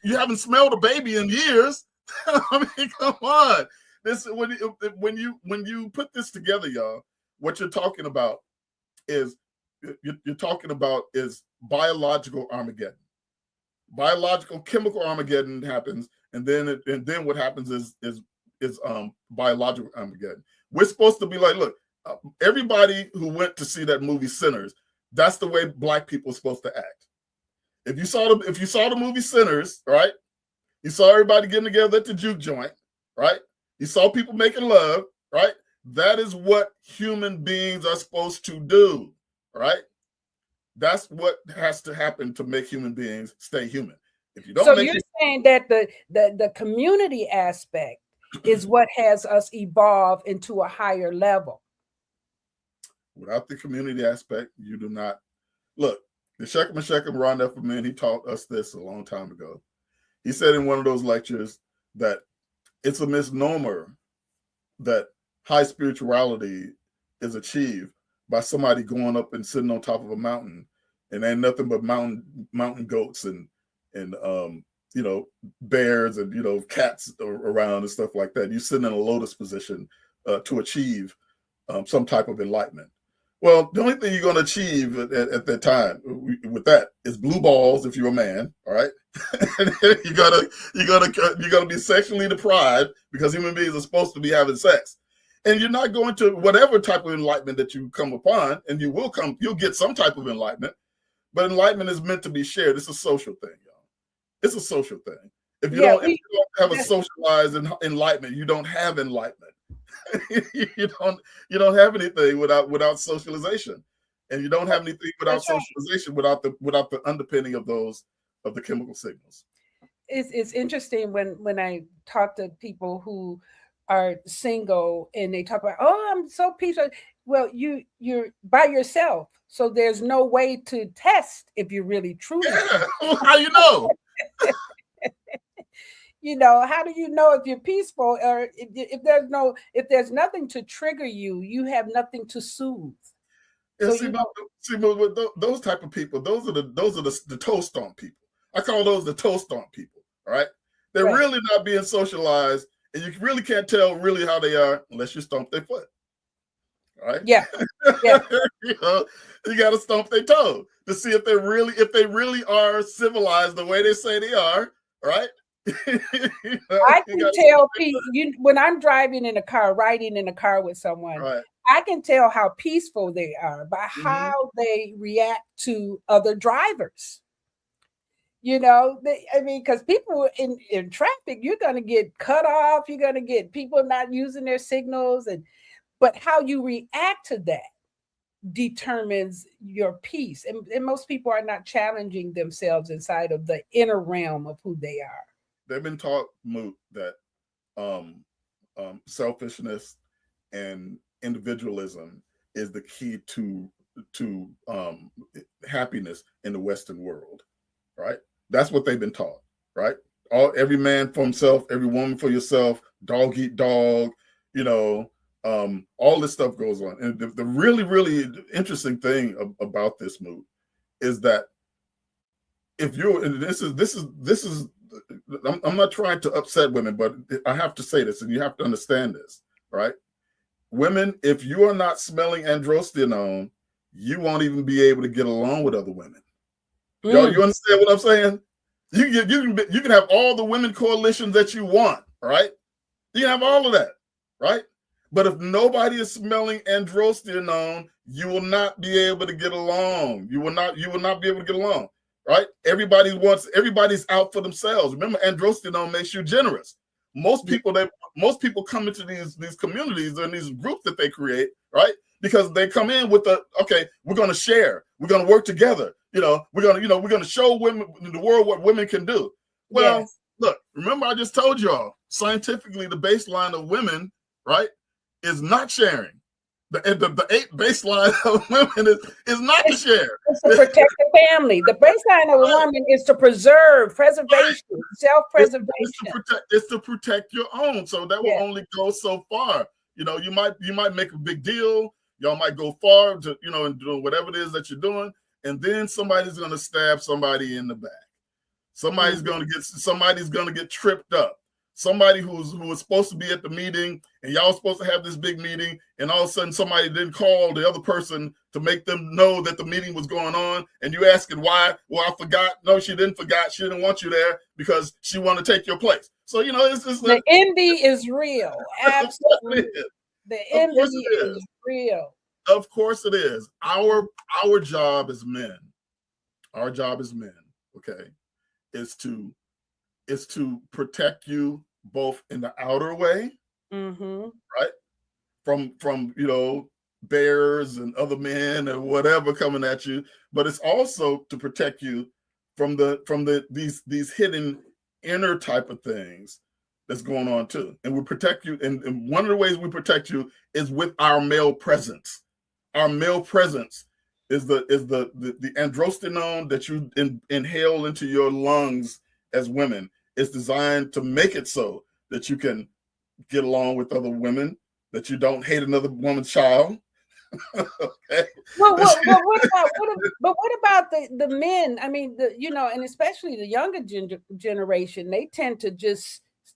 You haven't smelled a baby in years. I mean, come on. This when you put this together, y'all, what you're talking about is biological Armageddon. Biological chemical Armageddon happens, and then what happens is biological Armageddon. We're supposed to be like, look, everybody who went to see that movie Sinners, that's the way Black people are supposed to act. If you saw the movie Sinners, right? You saw everybody getting together at the juke joint, right? You saw people making love, right? That is what human beings are supposed to do, right? That's what has to happen to make human beings stay human. If you don't, so you're saying that the community aspect is what has us evolve into a higher level. Without the community aspect, you do not. Look, the Shechem Ron Efferman, he taught us this a long time ago. He said in one of those lectures that it's a misnomer that high spirituality is achieved by somebody going up and sitting on top of a mountain, and ain't nothing but mountain goats and you know, bears and, you know, cats around and stuff like that. You sitting in a lotus position to achieve some type of enlightenment. Well, the only thing you're going to achieve at that time with that is blue balls if you're a man, all right? you're gonna be sexually deprived because human beings are supposed to be having sex, and you're not going to whatever type of enlightenment that you come upon, and you'll get some type of enlightenment, but enlightenment is meant to be shared. It's a social thing, y'all. It's a social thing. If you don't have a socialized enlightenment, you don't have enlightenment. you don't have anything without socialization, and you don't have anything without socialization without the underpinning of the chemical signals. It's interesting when I talk to people who are single and they talk about, oh, I'm so peaceful. Well, you're by yourself, so there's no way to test if you're really truly. Yeah. How you know? You know, how do you know if you're peaceful, or if there's nothing to trigger you, you have nothing to soothe. Yeah, so those type of people, those are the toe stomp people. I call those the toe stomp people. All right, they're really not being socialized, and you really can't tell really how they are unless you stomp their foot. All right. Yeah. You know, you got to stomp their toe to see if they really are civilized the way they say they are. Right. You know, I can tell people when I'm riding in a car with someone, I can tell how peaceful they are by how they react to other drivers. You know, because people in traffic, you're going to get cut off. You're going to get people not using their signals, but how you react to that determines your peace. And most people are not challenging themselves inside of the inner realm of who they are. They've been taught, Moot, that selfishness and individualism is the key to happiness in the Western world, right? That's what they've been taught, right? Every man for himself, every woman for yourself, dog eat dog, you know, all this stuff goes on. And the really, really interesting thing about this, Moot, is that if you're, and this is. I'm not trying to upset women, but I have to say this, and you have to understand this, right? Women, if you are not smelling androstenone, you won't even be able to get along with other women. Y'all, you understand what I'm saying? You can have all the women coalitions that you want, right? You can have all of that, right? But if nobody is smelling androstenone, you will not be able to get along. You will not be able to get along. Right? Everybody's out for themselves. Remember, androstenone makes you generous. Most people come into these communities and these groups that they create, right? Because they come in with we're going to share, we're going to work together. You know, we're going to show women the world what women can do. Well, Look, remember I just told y'all, scientifically, the baseline of women, right, is not sharing. The 8 baseline of women is not to share. It's to protect the family. The baseline of a woman is to preservation, self-preservation. It's to protect your own. So that will only go so far. You know, you might make a big deal. Y'all might go far to, you know, and do whatever it is that you're doing, and then somebody's going to stab somebody in the back. Somebody's going to get tripped up. Somebody who was supposed to be at the meeting, and y'all supposed to have this big meeting, and all of a sudden somebody didn't call the other person to make them know that the meeting was going on, and you asking why? Well, I forgot. No, she didn't forget. She didn't want you there because she wanted to take your place. So, you know, it's the envy is real. Absolutely. The envy is real. Of course it is. Our job as men, okay, is to protect you both in the outer way, right? From you know, bears and other men and whatever coming at you, but it's also to protect you from these hidden inner type of things that's going on too. And we protect you, and one of the ways we protect you is with our male presence. Our male presence is the androstenone that you inhale into your lungs as women. It's designed to make it so that you can get along with other women, that you don't hate another woman's child, Okay. But what about the men? I mean, and especially the younger generation, they tend to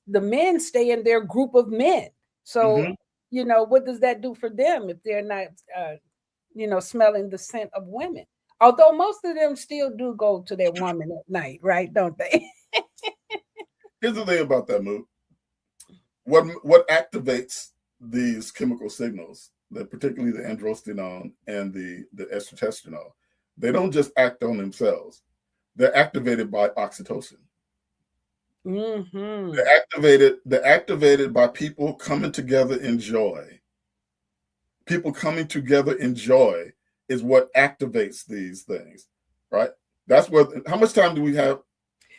the men stay in their group of men. So, what does that do for them if they're not, smelling the scent of women? Although most of them still do go to their woman at night, right? Don't they? Here's the thing about that, Mu. What activates these chemical signals, particularly the androstenone and the estrotestosterone, they don't just act on themselves. They're activated by oxytocin. Mm-hmm. They're activated by people coming together in joy. People coming together in joy is what activates these things, right? That's what. How much time do we have?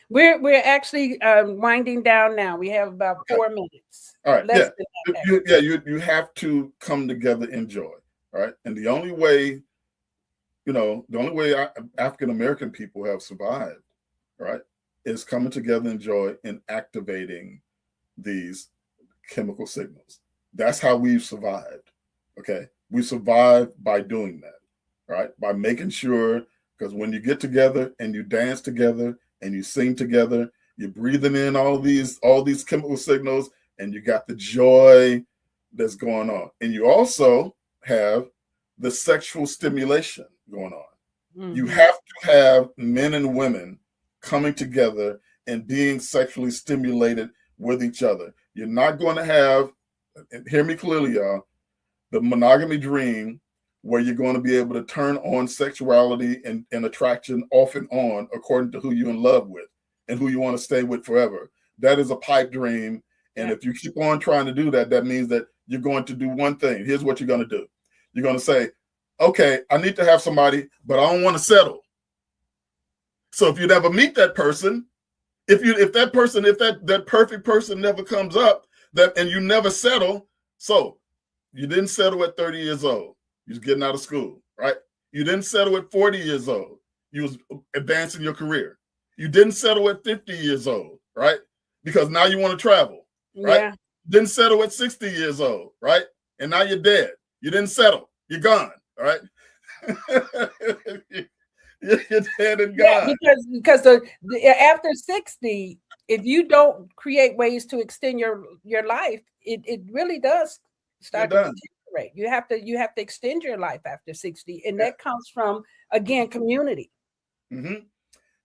We're actually winding down now. We have about 4 minutes. All right. You have to come together in joy, right? And the only way, African American people have survived, right, is coming together in joy and activating these chemical signals. That's how we've survived. Okay, we survive by doing that, right? By making sure, because when you get together and you dance together and you sing together, you're breathing in all these chemical signals, and you got the joy that's going on. And you also have the sexual stimulation going on. Mm-hmm. You have to have men and women coming together and being sexually stimulated with each other. You're not going to have, and hear me clearly, y'all, the monogamy dream where you're going to be able to turn on sexuality and attraction off and on according to who you're in love with and who you want to stay with forever. That is a pipe dream. And if you keep on trying to do that, that means that you're going to do one thing. Here's what you're going to do. You're going to say, okay, I need to have somebody, but I don't want to settle. So if you never meet that person, if that perfect person never comes up, and you never settle, so you didn't settle at 30 years old. You was getting out of school, right? You didn't settle at 40 years old. You was advancing your career. You didn't settle at 50 years old, right? Because now you want to travel, right? Yeah. Didn't settle at 60 years old, right? And now you're dead. You didn't settle. You're gone, all right? You're dead and gone. Yeah, because after 60, if you don't create ways to extend your life, it really does start to deteriorate. You have to extend your life after 60, and that comes from, again, community. Mm-hmm.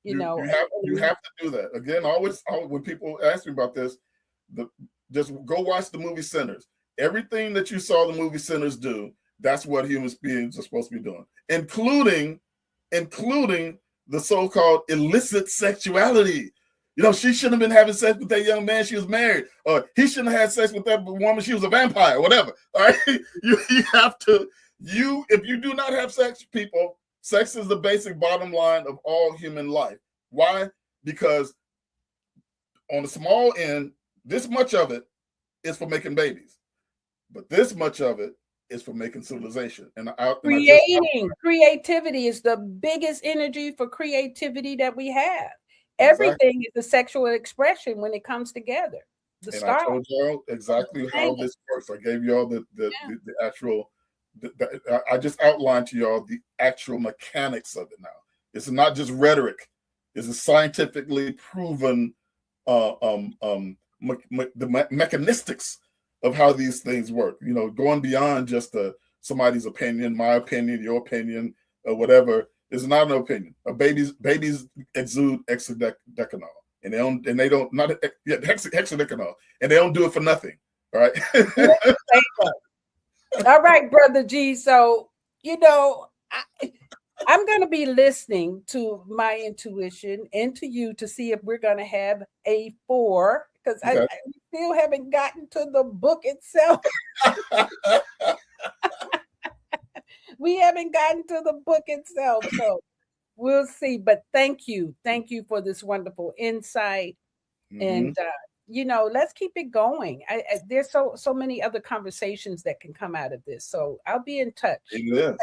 You have to do that. Again, always when people ask me about this, just go watch the movie Sinners. Everything that you saw the movie Sinners do, that's what human beings are supposed to be doing, including the so-called illicit sexuality. She shouldn't have been having sex with that young man. She was married. Or he shouldn't have had sex with that woman. She was a vampire, whatever. All right. You have to, if you do not have sex, people, sex is the basic bottom line of all human life. Why? Because on the small end, this much of it is for making babies. But this much of it is for making civilization. Creativity is the biggest energy for creativity that we have. Everything is a sexual expression when it comes together. I told y'all exactly how this works. I gave y'all the actual. I just outlined to y'all the actual mechanics of it. Now it's not just rhetoric; it's a scientifically proven the mechanistics of how these things work. Going beyond just somebody's opinion, my opinion, your opinion, or whatever. It's not an opinion. Babies exude hexadecanol, and they don't hexadecanol, and they don't do it for nothing. All right. All right, Brother G. So I'm going to be listening to my intuition and to you to see if we're going to have a 4, because I still haven't gotten to the book itself. We haven't gotten to the book itself, so we'll see. But thank you for this wonderful insight, and let's keep it going. There's so many other conversations that can come out of this, so I'll be in touch. Yes.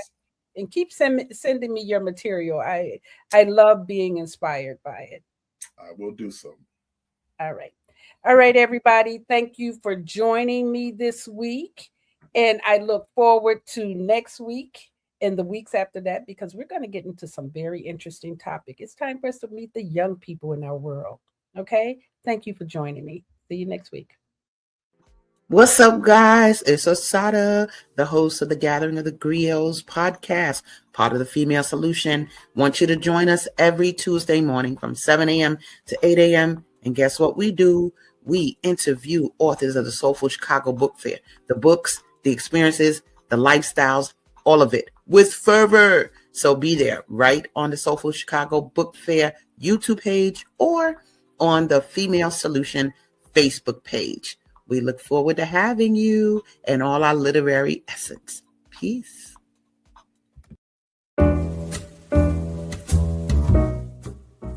And keep sending me your material. I love being inspired by it. I will do so. All right, everybody. Thank you for joining me this week. And I look forward to next week and the weeks after that, because we're going to get into some very interesting topic. It's time for us to meet the young people in our world. Okay. Thank you for joining me. See you next week. What's up, guys? It's Asada, the host of the Gathering of the Griots podcast, part of the Female Solution. Want you to join us every Tuesday morning from 7 a.m. to 8 a.m. And guess what we do? We interview authors of the Soulful Chicago Book Fair. The books, the experiences, the lifestyles, all of it with fervor. So be there right on the Soulful Chicago Book Fair YouTube page or on the Female Solution Facebook page. We look forward to having you and all our literary essence. Peace.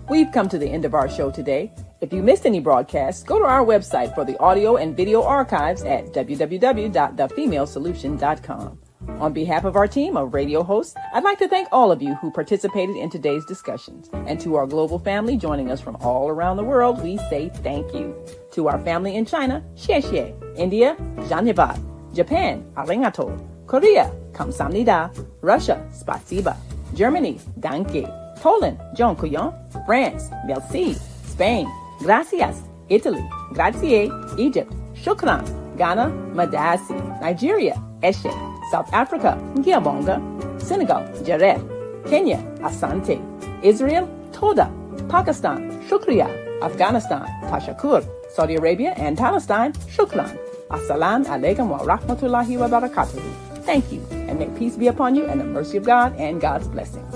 We've come to the end of our show today. If you missed any broadcasts, go to our website for the audio and video archives at www.thefemalesolution.com. On behalf of our team of radio hosts, I'd like to thank all of you who participated in today's discussions. And to our global family joining us from all around the world, we say thank you. To our family in China, xie xie. India, Dhanyavad. Japan, arigato. Korea, kamsamnida. Russia, spasiba. Germany, danke. Poland, dziękuję. France, merci. Spain, gracias. Italy, grazie. Egypt, shukran. Ghana, madasi. Nigeria, eshe. South Africa, Ngiyabonga. Senegal, Jaref. Kenya, Asante. Israel, Toda. Pakistan, Shukriya. Afghanistan, Tashakur. Saudi Arabia and Palestine, Shukran. Assalamu alaikum wa rahmatullahi wa barakatuhu. Thank you, and may peace be upon you and the mercy of God and God's blessings.